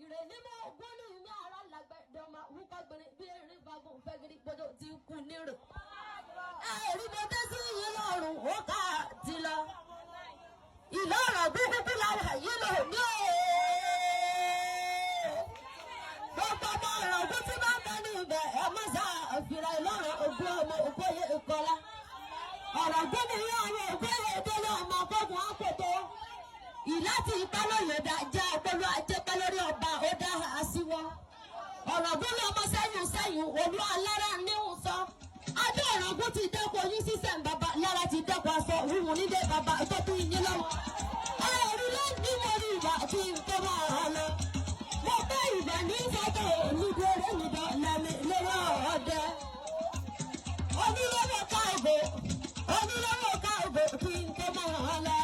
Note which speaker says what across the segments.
Speaker 1: ìrẹ̀lẹ́mọ̀ ogún ní ìmí ara làgbẹ̀dẹ̀ ọmọ wúkọ́gbìnrin bí erin fagun fẹ́gìrì gbọdọ̀ ti kú nírò. ẹ̀rí mo dé sí yìí lọ́rùn ó ká ti lọ. ìlọrọ̀ gbúgbúgbú làwọn yìí lò ní o. gbogbo ọmọ ọ̀rọ̀ ogún tí bá ń bẹ ní ibẹ̀ ẹ mọ̀ sá àfihàn ìlọrọ̀ ogún ọmọ ògbóye ìkọlá. ọ̀rọ̀ ogún ni ìyá àwọn ògbóye ìdílé ọmọ ọgọ́gun àpòtó. ìláti ìpalóye jẹ́ ọpọlọ ajẹ́pẹ́ lórí ọba ó dá àṣìwọ́. ọ̀rọ̀ ogún ni ọmọ sẹ́yìn olú alára níhùn sọ. adé ọ̀rọ̀ ogún ti dẹ́kun oyún sísẹ̀ ń bàbá lára ti dẹ́kun aṣọ òun nílé bàbá tó tún yín lọ́wọ́. ẹ̀rí ló ní mo rí ìgbà tí n tó máa hàn lọ. mo bá ìgbà ní fọ́tò níbi eré nìbọn lẹ́mi lórí ọ̀ọ́dẹ. onílọ́wọ́ káàbò kí n tó máa hàn lọ.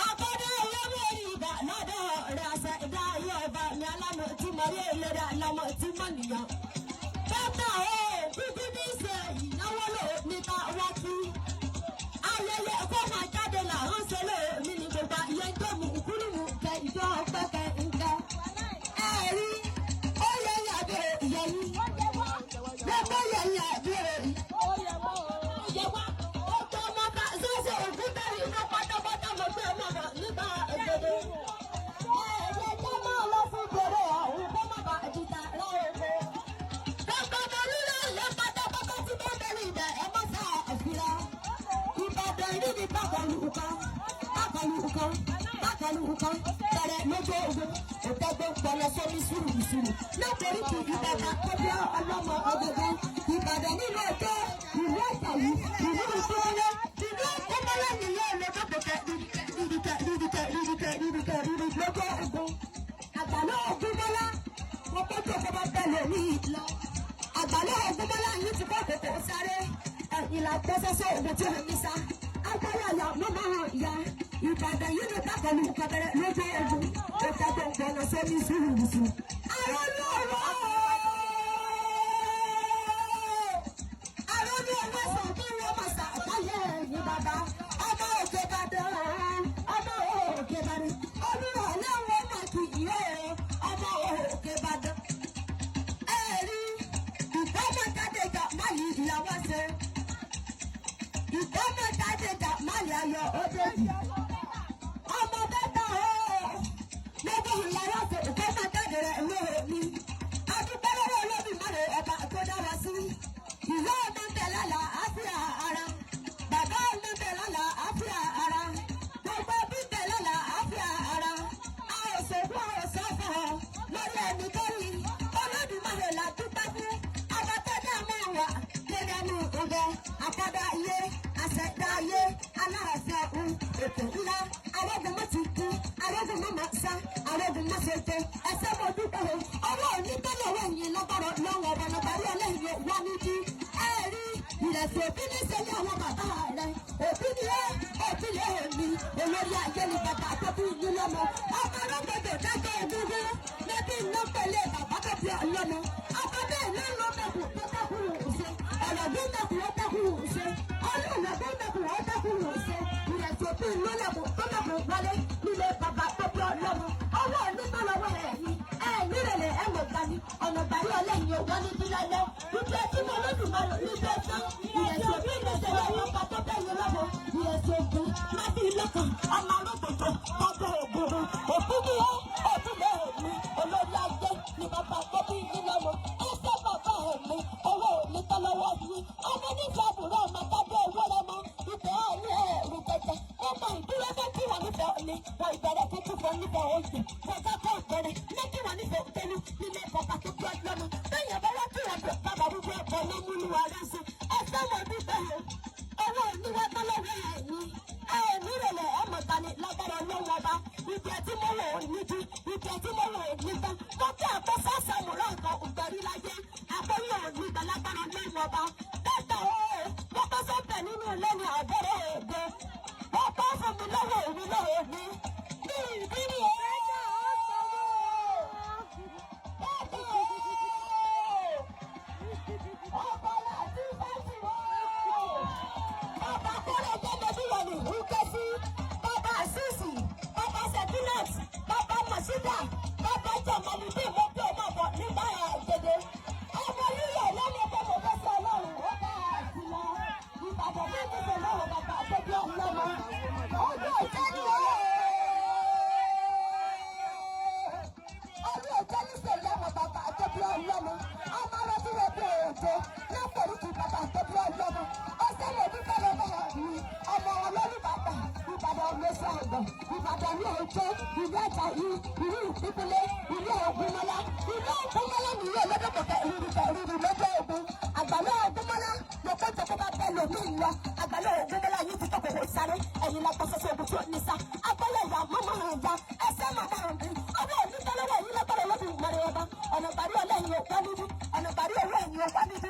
Speaker 1: akọ́dé olówó orí ìgbà lọ́dọ̀ rẹ̀ àṣẹ ìdáyé ọba mi alámọ̀ tí mo rí ìlera alámọ̀ tí mo nìyàn. bàbá bíbí ní ṣe ìnáwó lò níta wá kí. ayẹyẹ kó máa jáde làwọn ṣe lè mí ní gbogbo ayé tó mú ìkúrúmù kẹ ìjọ pẹkẹ nkẹ. ẹ̀rí ó yẹ yàgbé ìyẹyí. gbogbo yẹyẹ àbúrò yìí. Bákalukan tẹ̀lé lójó ogun òtẹ́gbẹ́ pọlọ sórí sùúrù nítorí kì í bàbá tóbi ọlọ́mọ ọgbẹ́gbẹ́ Ìbàdàn nínú ọjọ́ ìlú Ìjàyí ìlú ìfowórẹ́ ìlú ìkọ́mọ́lá nílé ọlọ́dọ́gbẹ̀kẹ́ rídìkẹ́ lójó ogun. Àgbàlá Ògúnmọ́lá wọn kó tó kọ́mọ tẹ̀lé ní ìlọ. Àgbàlá Ògúnmọ́lá yìí ti kọ́ kòkò sáré ìlà gbọ́sọ́sọ́ ògùn tí wọ́n ní sá. Agbára yà mọ́mọ́ hàn ìyá. Ìbàdàn yìí ló dákọ̀lù kẹbẹrẹ lójú ogun ó tẹ́gbọ̀n gbọ́nà sórí sùúrù. Arọ́lọ́wọ́ sàn kí wọ́n máa ṣàkóyè ní bàbá. Ọmọ òkè Ìbàdàn ọmọ òkè Ìbàdàn olúwa lẹ́wọ̀n máa kì í yé ọmọ òkè Ìbàdàn. Ẹ̀rí ìkọ́mọ̀tàdéjà má yí ìyàwó ṣe. Ìkọ́mọ̀tàdéjà má yí ayọ̀ ó dé yìí. Ọmọ bẹ́tà lọ́dún ìyára tó kọ́ máa jáde rẹ̀ lóore mi. Adúpẹ́ lọ́wọ́ Olódùmarè ọba tó dára sí. Ìyá ọmọ tẹ̀lé àlàáfíà ara. Bàbá ọmọ tẹ̀lé àlàáfíà ara. Gbogbo bí tẹ̀lé àlàáfíà ara. A ò ṣòfò ọ̀sọ́fọ̀ lórí ẹni tó rí. Olódùmarè là dúpẹ́ fún. Ọba tó dá mọ́ wà lórí ẹnu ọbẹ̀. Àkọ́dá ayé, àṣẹ̀dá ayé, aláàfẹ́ ọ̀hún, ètò ńlá. Arógun mọ́ ti kú, arógun mọ́ máa sá, arógun mọ́ ṣe tẹ, ẹsẹ̀ mọ́ dúpẹ́ o. Ọwọ́ òní tẹ́lẹ̀ wọ̀ yín lọ́gbọ́rọ̀ lọ́wọ́ ọba lọ́gbàrí ẹlẹ́yìn wá níbí. Ẹ rí ìrẹsì òbí ní sẹ́yìn àwọn bàbá rẹ̀. Òbí ni èmi, olórí ayé ni bàbá tó bí yín lọ́mọ. Ọmọ arábẹ̀dẹ̀ dájọ́ ìdúró, lẹ́bí iná pẹ̀lẹ́ bàbá tó bí ọlọ́mọ. Ọmọ bẹ́ẹ̀ ló ń lọ mẹ́kùn tó dákùn òṣè. Ọ̀rọ̀ bí mẹ́kùn ó dákùn òṣè. Ọlọ́run bí mẹ́kùn ó dákùn òṣè. Ìrẹsì òbí ìlọ́lẹ̀kùn tó mẹ́kùn wálé nílé bàbá tó bí ọlọ́mọ. Ọwọ́ onígbà lọ́wọ́ ẹ̀ ní nírẹ̀lẹ̀ ẹ̀ mọ̀ gbani. Ọ̀nà bàrí ọlẹ́yin òwò ní bílálẹ̀. Ibi ẹtí mo lódùn máa lò níbi ẹ̀sán. Ìrẹsì òbí ìrẹsì lọ́wọ́ pàtó bẹ́yìn lọ́wọ́. Ìrẹsì ògùn láti ilẹ̀kùn ọmọ arókòtò tọ́jú ògùn. Òkú ni ó òtún lè mú olórí ajé ní bàbá tó bí yín lọ́wọ́. Ẹsẹ̀ bàbá ẹ̀ mú owó òní tọ́lọ́wọ́ yìí. Ọmọ nífẹ̀ẹ́ àbúrò ọmọ tábí owó rẹ̀ mọ́. Ìfẹ́ ọ̀ní ẹ̀rù tẹ̀tẹ̀. Ọmọ ìdúró fẹ́ kí wọ́n nífẹ̀ẹ́ ọ̀ní. Wọ́n ìbẹ̀rẹ̀ tó tún fún nífẹ̀ẹ́ oṣù. Wọ́n fẹ́ kọ́ ìbẹ̀rẹ̀ ní kí wọ́n nífẹ̀ẹ́ òtẹ́lú nílé bàbá tó bí ọlọ́mọ. Bẹ́ẹ̀ni ọ̀bẹ wá kí wọ́n bàbá rúgbó ẹ̀kọ́ ló mú ní wàhálà sí. Ẹsẹ̀ mọ̀ nífẹ̀ẹ́ o. Owó ìníwá tọ́lọ́wọ́ ẹ̀yìn. Nírẹ̀lẹ̀ ọmọ tani lágbára lọ́wọ́ ọba. Ìjẹ́ tí mo wò níbi, ìjẹ́ tí mo wò níta. Tọ́jú àkọsọ́ sàmúrà nǹkan ògbẹ́rí láyé. Àkọ́yọ̀ nígbà lágbára lọ́wọ́ ọba. Bẹ́ẹ̀ta wọ́n kọ́ sọ́pẹ̀ nínú ilé ní àbẹ̀rẹ̀ èdè. Wọ́n kọ́ fún mi lọ́wọ́ èmi lọ́wọ́ èmi. Ní ìdí ni ẹ̀ẹ́dà ọ̀pọ̀ láti fẹ́ sí wọ́n. Bàbá kọ́lẹ̀ jẹ́jẹ́ bí wọ́n ní ìlú kẹ́sí. Bàbá Àṣìṣì, bàbá Sẹ̀kínàt, bàbá Mọ̀ṣídà, bàbá Jọ̀mọ́lù Ìbàdàn ní Òjó, ìlú Àjàyí, ìlú Ìpínlẹ̀, ìlú Ògúnmọ́lá, ìlú Ògúnmọ́lá ní ilé olódòkòkè ìrìrì lójó ogun. Àgbàlá Ògúnmọ́lá ló pé tó kó bá bẹ́ẹ̀ lòmí lọ. Àgbàlá Ògúnmọ́lá yìí ti tọkọ̀ wò sáré. Ẹ̀yin la gbọ́ sọ́sọ́ ogun tí ó ní sá. Agbọ́lẹ̀ ìyá mọ́mọ́ hàn já. Ẹsẹ̀ màmá hàn bí. Ọwọ́ òní tọ́lọ́wọ́ yìí lọ́gbọ́dọ̀ lọ́dún ìmọ̀ràn ọba. Ọ̀nà ìparí ọlẹ́yin òpá níbí. Ọ̀nà ìparí owó ẹ̀yìn òpá níbí.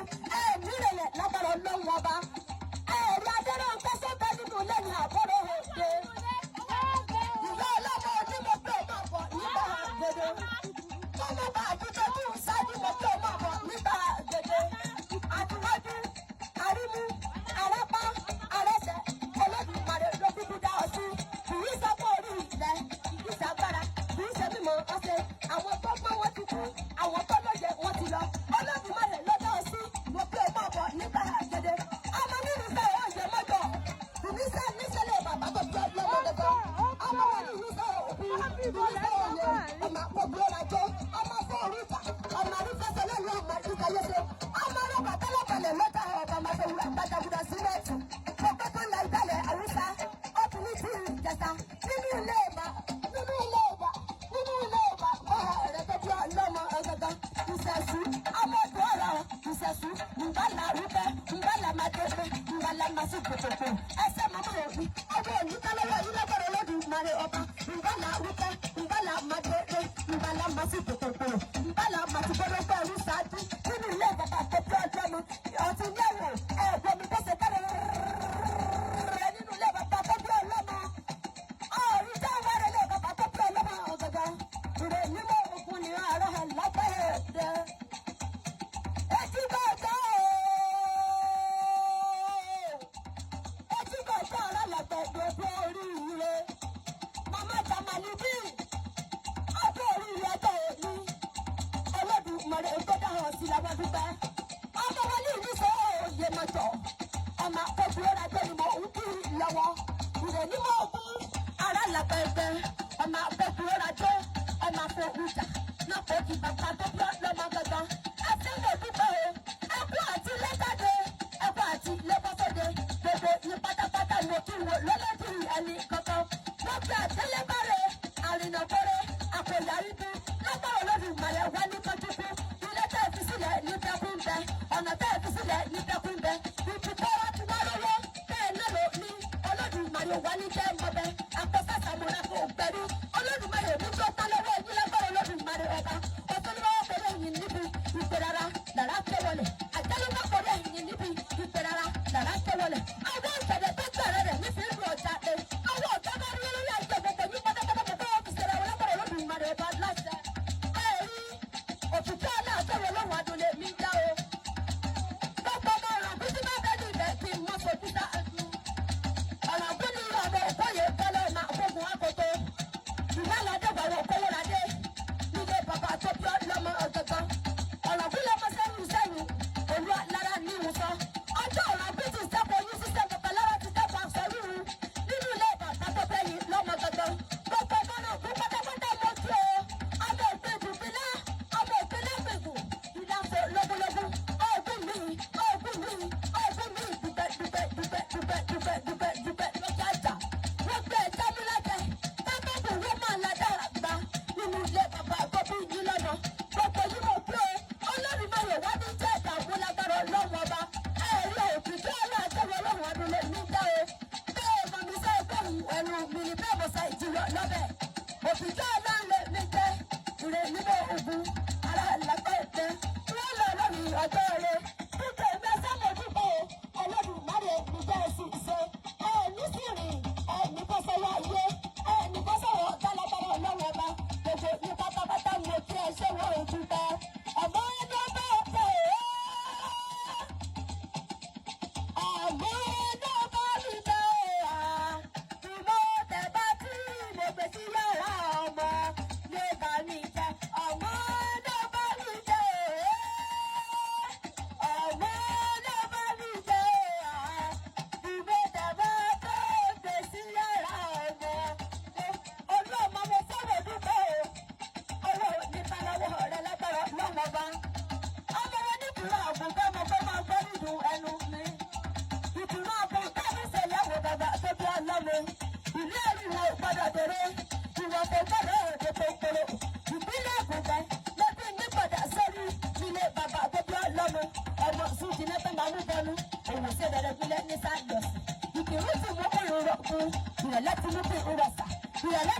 Speaker 1: Nírẹ̀lẹ̀ lọ́gbọ́dọ̀ lọ́wọ́ ọba. Ẹ̀rí adẹ́rẹ́ ń kẹ́sọ́ bẹ́ nínú lẹ́yìn àbọ̀rọ̀ òde. Ìyá ọlọ́mọ ojú mo pé ọmọ àbọ̀ nígbà gbèdé. Tọ́lọ́ bá àdúgbò tí ń ṣáájú mo pé ọmọ àbọ̀ nígbà gbèdé. Àtiwájú, àrímú, àrápá, àrẹsẹ̀, Olódùmarè ló kúkú dá ọ sí. Kìí sọ́kọ̀ orí ilẹ̀, kìí ṣàgbára, kìí ṣe mímọ ọ̀sẹ̀. Àwọn tó gbọ́ wọn ti kú, àwọn tó lóye wọn ti lọ. Olódùmarè ló dá ọ sí. Mo pé ọmọ àbọ̀ nígbà gbèdé. Ọmọ nínú fẹ́ ọ̀yẹ́ mọ́jọ. Ìníṣẹ́ níṣẹ́lẹ̀ bàbá tó bí ọdún ọmọ gẹ́gẹ́. Ọmọ wọn ní ìníṣẹ́ òkú. Ìníṣẹ́ òye. Ọmọ àpòbí ọ̀làjọ́. Ọmọ fún oríta. Ọmọ àrífẹ́sẹ̀ lẹ́nu ọmọ ìkẹyẹsẹ̀. Ọmọ rẹ̀ bàtẹ́lẹ̀kẹ̀lẹ̀ lọ́jà ọ̀bà màṣẹ̀wúrẹ́ gbàdàgbàdà sílẹ̀tì. Ọkọ̀ tó la ìdálẹ̀ àwùsá. Ọkùnrin tí ì jẹta. Nínú ilé ìbà. Nínú ilé ìbà. Nínú ilé ìbà. Ọ̀rẹ́ tó bí ọlọ́mọ ọ̀gẹ̀gẹ̀. Ìṣẹ̀sù. Ọmọ tó ọ̀rọ̀ ìṣẹ̀sù. Ngbàlà rúbẹ́. Ngbàlà màdébé. Ngbàlà màsíkòtòkò. Ẹsẹ̀ màmá òbí. Ọmọ òní kálọ́wọ́ yìí lọ́gbọ̀rọ̀ Olódùmarè ọba. Ngbàlà rúbẹ́. Ngbàlà màdébé. Ngbàlà màsíkòtòkò. Ngbàlà màsíkòtòkò ẹ̀rú sáájú. Nínú ilé ìbàbà tó bí ọlọ́mọ. Ọtí lẹ́wọ̀ ẹ̀gbọ́n mi tó ṣe kẹ́rẹ́ nínú ilé ìbàbà tó bí ọlọ́mọ. Ọ̀rí jẹ́ wẹ́rẹ́ ilé ìbàbà tó bí ọlọ́mọ ọ̀gẹ̀gẹ̀. Ìrè nímọ̀ òkun ni àárọ̀ ẹ̀ lágbẹ̀ẹ́ dẹ́. Etí bàjẹ́ ọ̀rọ̀ lọ́gbẹ̀gbẹ̀ fún oríire. Màmá Jamali bí ọjọ́ oríire ọjọ́ òní. Olódùmarè tó dáhùn sí làwọn dúpẹ́. Ọmọ wọn ní ìlú sọ òye mọ́tò. Ọmọ àpòjù ọ̀rọ̀ ajé ni mo ń kí lọ́wọ́. Ìròyìn mọ́ òkun ara lọ́gbẹ̀gbẹ̀. Ọmọ àpòjù ọ̀rọ̀ ajé ọmọ àfọwújà. Náà kò kí bàbá tó bí ọlọ́mọ gangan. Ẹsẹ̀ lè dúpẹ́ o. Ẹkú àti lẹ́tàdé. Ẹkú àti lẹ́bọ́sọ̀dé. Gbogbo ní pátápátá mo kí wo lọ́lọ́dún ẹni kankan. Wọ́n fi àtẹ́lẹ́bàrẹ̀ àrìnàkọ́rẹ́ àpòyàrídú lọ́gbọ̀rọ̀ Olódùmarè wá ní kọ́júkú. Ilé tẹ́ fi sílẹ̀ ní dẹ́kun bẹ. Ọ̀nà tẹ́ fi sílẹ̀ ní dẹ́kun bẹ. Ìtùkọ́ wa ti wá lọ́wọ́. Bẹ́ẹ̀ náà ló ní Olódùmarè wá ní jẹ́ mọ́bẹ. Àpòsàsà mọ́ra kò gbẹ̀rú. Olódùmarè ní tó tán lọ́wọ́ ẹ̀yìn lọ́gbọ̀rọ̀ Olódùmarè ọba. Òtúnlọ́wọ́ pẹ̀lú ẹ̀yìn níbi ìpèrara làrá tẹ́wọlẹ̀. Àjálùmọ́ pẹ̀lú ẹ̀yìn níbi ìpèrara làrá tẹ́wọlẹ̀. Àwọn ìṣẹ̀lẹ̀ tó gbẹ̀rẹ̀ rẹ̀ ní fíìmù ọjà ẹ̀. Àwọn ọ̀gá bá rí lórí àjọ gbogbo ní pátápátá gbogbo ọ̀fìsẹ̀rẹ̀ ọlọ́pàá Olódùmarè ọba láṣẹ. Ẹ̀rí òtútù aláàtọ̀wọ̀ lọ́wọ́ adúlé mi já o. Gbogbo ọmọ ọ̀ràn bí tí bá bẹ́ẹ̀ ní ibẹ̀ kí n mọ́ fojú sá ẹ̀sùn. Ọ̀ràn bí ní ọmọ òkóyè fẹ́lẹ́ máa fógun àkókò. Ìyálàdé bàwọ̀ kówóradé. Nílé bàbá tó bí ọlọ́mọ ọ̀gẹ̀gẹ̀. Ọ̀ràn bí lọ́mọ sẹ́yìn sẹ́yìn. Olú lára ní ìwòsàn. Ọjọ́ ọ̀ràn bí ti sẹ́kọ̀ọ́ yín sísẹ́ bàbá lára ti sẹ́kọ̀ọ́ àfẹ́rú. Nínú ilé bàbá tó fẹ́ yìí lọ́mọ gẹ́gẹ́. Gbogbo ọmọ náà kú pátápátá lọ sí o. Ọmọ ìpéjù bílá. Ọmọ ìpínlẹ̀ pèjù. Ìdáfẹ́ lọ́gúnlọ́gún. Ọ̀gùn mi. Ọ̀gùn mi. Ọ̀gùn mi. Dùbẹ̀ dùbẹ̀ dùbẹ̀ dùbẹ̀ dùbẹ̀ dùbẹ̀ dùbẹ̀ lọ́jà àjà. Wọ́n gbé ẹja mi lájẹ. Tábàbù wọ́n máa ládà àgbà. Nínú ilé bàbá tó bí yín lọ́nà. Gbogbo yín mọ̀ pé Olódùmarè wá ní jẹ́ ìdààmú lágbára Ọlọ́run ọba. Ẹ̀rí òkìkí aláàtọ̀wọ̀ Ọlọ́run ọdún lè ní dá o. Bẹ́ẹ̀ mọ̀ mi sẹ́ gbẹ̀rù ẹ̀rù mi ní bẹ́ẹ̀ mọ̀ sẹ́ ìjìyà lọ́bẹ̀. Òkìkí aláàlẹ̀ mi jẹ́ ìrè níbẹ̀ ògùn ara ẹ̀lẹ́pẹ̀ ìtẹ́. Wọ́n lọ lórí ọjọ́ rẹ̀. Títẹ̀ mẹ́sẹ̀ mọ̀júbọ̀ Olódùmarè mi jẹ́ èsì ìṣe. Ẹ̀ẹ́nì sì rìn ẹ̀ẹ́nì bọ́sọ̀wọ́ ayé. Ẹ̀ẹ́nì bọ́sọ̀wọ́ dálágbára Ọlọ́run ọba. Gbogbo ní pátápátá mo kí ẹ ṣé wọ́n òkú bẹ́ẹ̀. Ọmọ ẹni ọba ọ̀pẹ̀ ẹ̀. Ọmọ ẹni ọba olùdó ẹ̀. Ìmọ̀ tẹ̀ bá tí mo gbé sí yàrá ọmọ lè bá mi jẹ. Ọmọ ẹni ọba olùdó ẹ̀.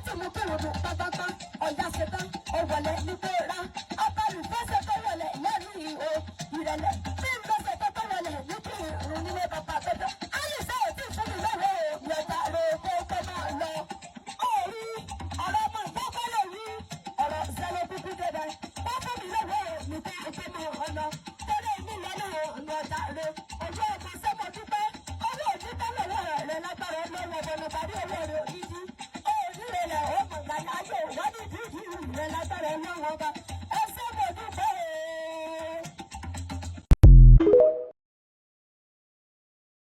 Speaker 1: tí mo kérò tó pátápátá ọ̀yà ṣetán ọ̀wọ̀lẹ̀ ní pé ra abẹ́rù fẹsẹ̀ tó wọlé lẹ́rìí ìhò ìrẹ̀lẹ̀ tí ń fẹsẹ̀ tó wọlé ní kí ìrùn nílé bàbá àgbẹ̀dọ̀ ayé sẹ́yìn tí fún mi lọ́wọ́ ìyọ̀jà rẹ̀ kó kọ́ máa lọ. Orí ọ̀rọ̀ ọmọ ìfọ́kọ́ lè rí ọ̀rọ̀ ìṣẹ̀lẹ̀ kúkú débẹ̀ wọ́n fún mi lọ́wọ́ nípa ìfẹ́ máa ọ̀nà tẹ́lẹ̀ ìmúlẹ̀ náà ìyọ̀jà rẹ̀ ọjọ́ ọmọ sẹ́kọ̀ọ́ dúpẹ́ owó òdúpẹ́ lọ́wọ́ rẹ̀ lágbára